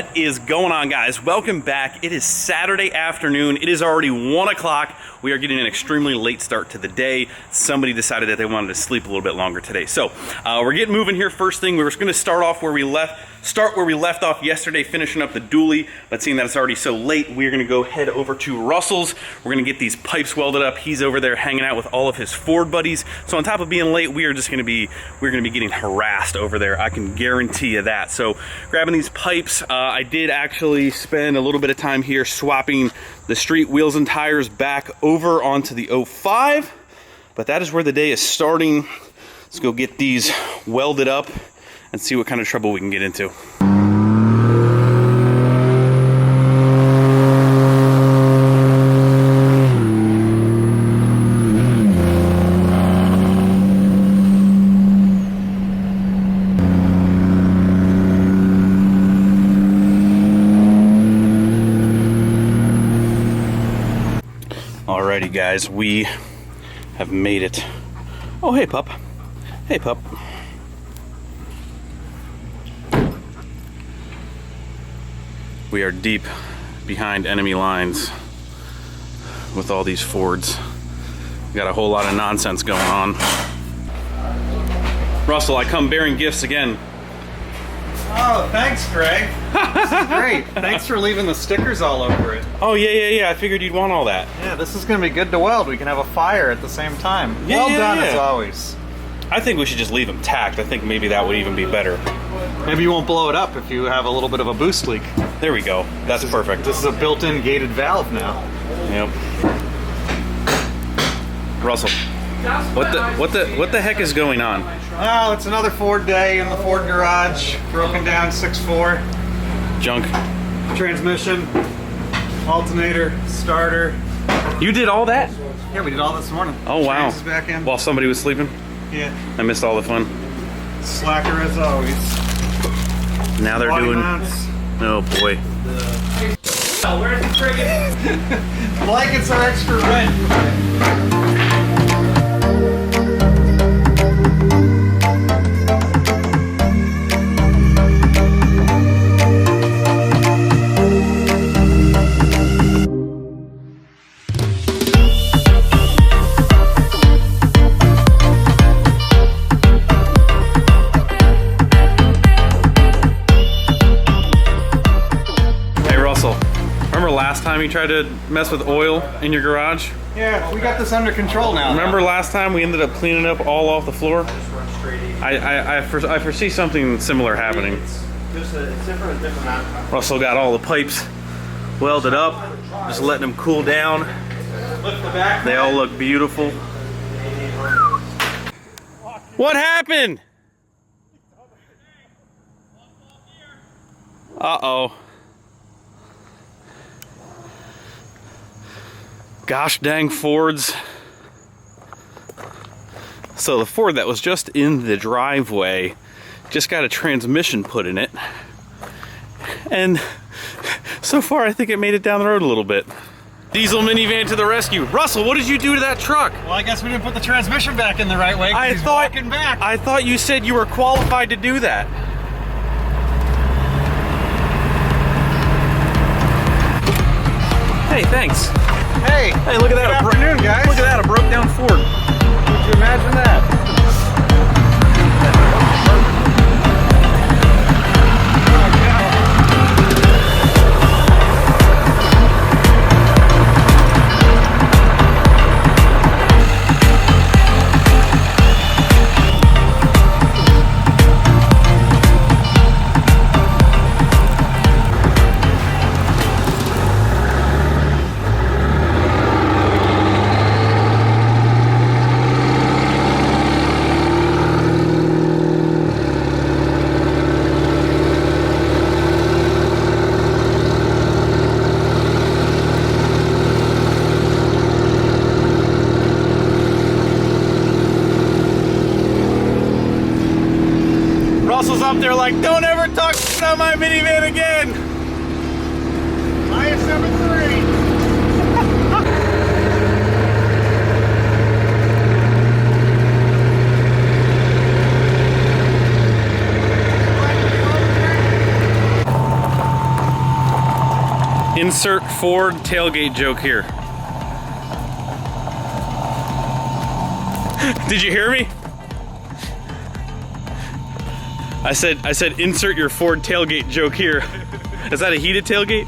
What is going on, guys? Welcome back. It is Saturday afternoon. It is already 1 o'clock. We are getting an extremely late start to the day. Somebody decided that they wanted to sleep a little bit longer today. So we're getting moving here. First thing, we're just going to start where we left off yesterday, finishing up the dually. But seeing that it's already so late, we're going to go head over to Russell's. We're going to get these pipes welded up. He's over there hanging out with all of his Ford buddies. So on top of being late, we're going to be getting harassed over there. I can guarantee you that. So grabbing these pipes, I did actually spend a little bit of time here swapping the street wheels and tires back over onto the 05. But that is where the day is starting. Let's go get these welded up and see what kind of trouble we can get into. Alrighty, guys, we have made it. Oh, hey, pup. Hey, pup. We are deep behind enemy lines with all these Fords. We got a whole lot of nonsense going on. Russell, I come bearing gifts again. Oh, thanks, Greg. This is great. Thanks for leaving the stickers all over it. Oh, yeah. I figured you'd want all that. Yeah, this is going to be good to weld. We can have a fire at the same time. Well done, as always. I think we should just leave them tacked. I think maybe that would even be better. Maybe you won't blow it up if you have a little bit of a boost leak. There we go. That's perfect. This is a built-in gated valve now. Yep. Russell, what the heck is going on? Oh, it's another Ford day in the Ford garage. Broken down 6.4. Junk. Transmission, alternator, starter. You did all that? Yeah, we did all this morning. Oh, wow. Trans is back in. While somebody was sleeping? Yeah. I missed all the fun. Slacker as always. Now they're Body doing... mounts. Oh, boy. Where's the friggin' blankets are extra red. Last time you tried to mess with oil in your garage? Yeah, we got this under control now. Remember last time we ended up cleaning up all off the floor? I foresee something similar happening. Russell got all the pipes welded up, just letting them cool down. They all look beautiful. What happened? Uh-oh. Gosh dang Fords. So the Ford that was just in the driveway just got a transmission put in it. And so far I think it made it down the road a little bit. Diesel minivan to the rescue. Russell, what did you do to that truck? Well, I guess we didn't put the transmission back in the right way. I thought you said you were qualified to do that. Hey, thanks. Hey, look at that. Good afternoon, guys. Look at that, a broke down Ford. Could you imagine that? Russell's up there like, don't ever talk about my minivan again. IS-73. Insert Ford tailgate joke here. Did you hear me? I said insert your Ford tailgate joke here. Is that a heated tailgate?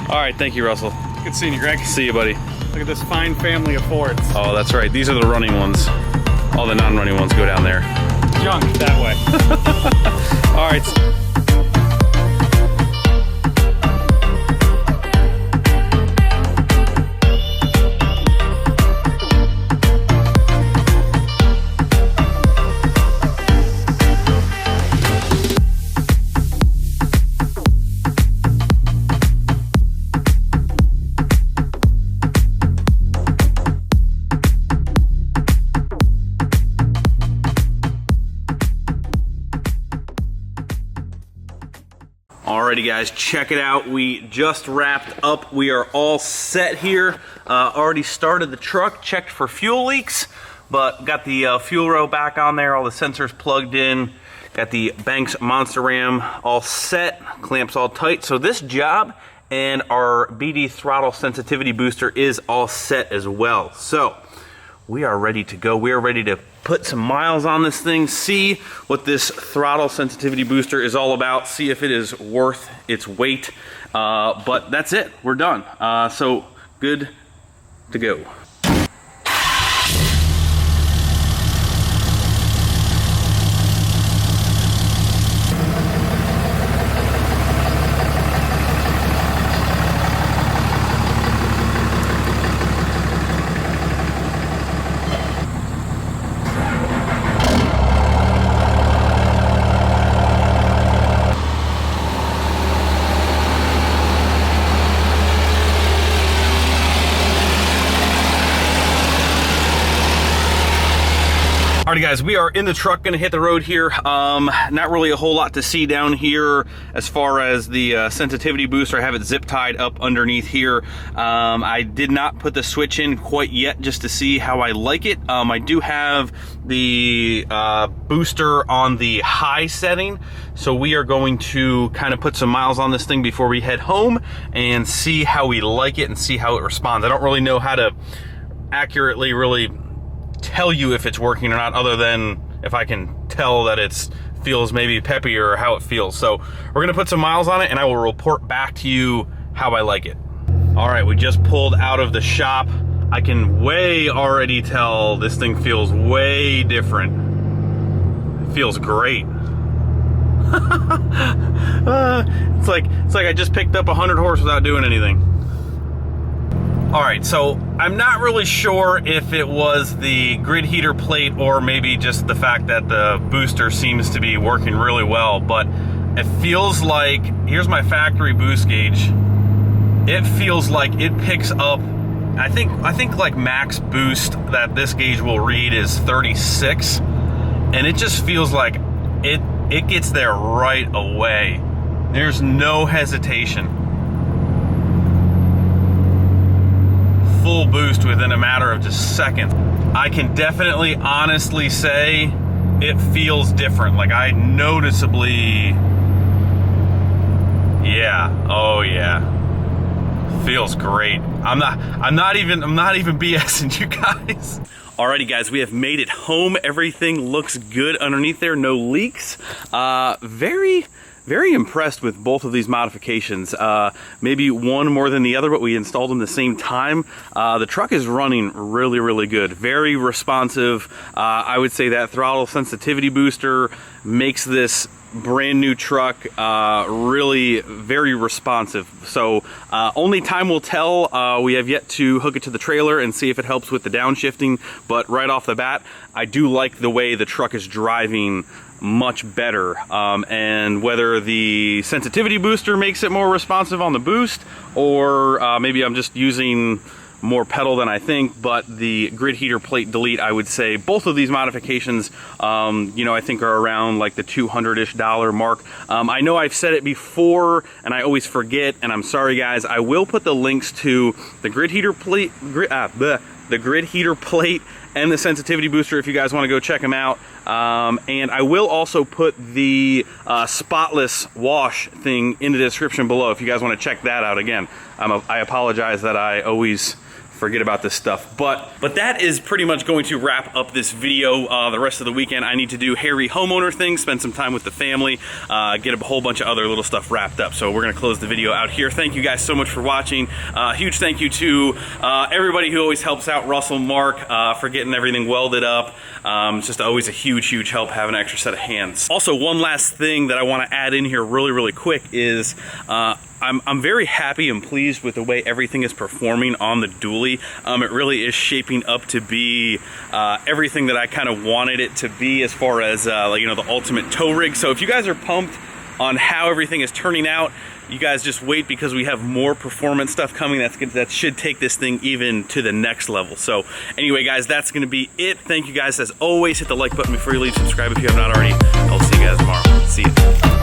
All right, thank you, Russell. Good seeing you, Greg. See you, buddy. Look at this fine family of Fords. Oh, that's right. These are the running ones. All the non-running ones go down there. Junk that way. All right. Alrighty guys, check it out. We just wrapped up. We are all set here. Already started the truck, checked for fuel leaks, but got the fuel row back on there, all the sensors plugged in, got the Banks Monster Ram all set, clamps all tight. So this job and our BD throttle sensitivity booster is all set as well. So we are ready to go. We are ready to put some miles on this thing, see what this throttle sensitivity booster is all about, see if it is worth its weight. But that's it, we're done. So good to go. Alrighty guys, we are in the truck, gonna hit the road here. Not really a whole lot to see down here as far as the sensitivity booster. I have it zip tied up underneath here. I did not put the switch in quite yet just to see how I like it. I do have the booster on the high setting, so we are going to kind of put some miles on this thing before we head home and see how we like it and see how it responds. I don't really know how to accurately really tell you if it's working or not, other than if I can tell that it feels maybe peppier or how it feels. So we're gonna put some miles on it and I will report back to you how I like it. All right, we just pulled out of the shop. I can way already tell this thing feels way different. It feels great. It's like I just picked up 100 horse without doing anything. All right, so I'm not really sure if it was the grid heater plate or maybe just the fact that the booster seems to be working really well, but it feels like, here's my factory boost gauge. It feels like it picks up, I think like max boost that this gauge will read is 36, and it just feels like it gets there right away. There's no hesitation. Full boost within a matter of just seconds. I can definitely honestly say it feels different. Like I noticeably, yeah, oh yeah, feels great. I'm not even BSing you guys. Alrighty guys, we have made it home. Everything looks good underneath there, no leaks. Very impressed with both of these modifications. Maybe one more than the other, but we installed them the same time. The truck is running really, really good. Very responsive. I would say that throttle sensitivity booster makes this brand new truck really very responsive. So only time will tell. We have yet to hook it to the trailer and see if it helps with the downshifting, but right off the bat, I do like the way the truck is driving much better, and whether the sensitivity booster makes it more responsive on the boost, or maybe I'm just using more pedal than I think, but the grid heater plate delete, I would say both of these modifications, you know, I think are around like the $200-ish mark. I know I've said it before and I always forget, and I'm sorry guys. I will put the links to the grid heater plate, the grid heater plate and the sensitivity booster if you guys want to go check them out. And I will also put the spotless wash thing in the description below if you guys want to check that out. Again, I apologize that I always forget about this stuff, but that is pretty much going to wrap up this video. The rest of the weekend I need to do hairy homeowner things, spend some time with the family, get a whole bunch of other little stuff wrapped up. So we're gonna close the video out here. Thank you guys so much for watching. Huge thank you to everybody who always helps out. Russell, Mark, for getting everything welded up. It's just always a huge help having an extra set of hands. Also, one last thing that I want to add in here really quick is I'm very happy and pleased with the way everything is performing on the dually. It really is shaping up to be everything that I kind of wanted it to be as far as like, you know, the ultimate tow rig. So if you guys are pumped on how everything is turning out, you guys just wait, because we have more performance stuff coming that should take this thing even to the next level. So anyway, guys, that's going to be it. Thank you guys as always. Hit the like button before you leave. Subscribe if you have not already. I'll see you guys tomorrow. See you.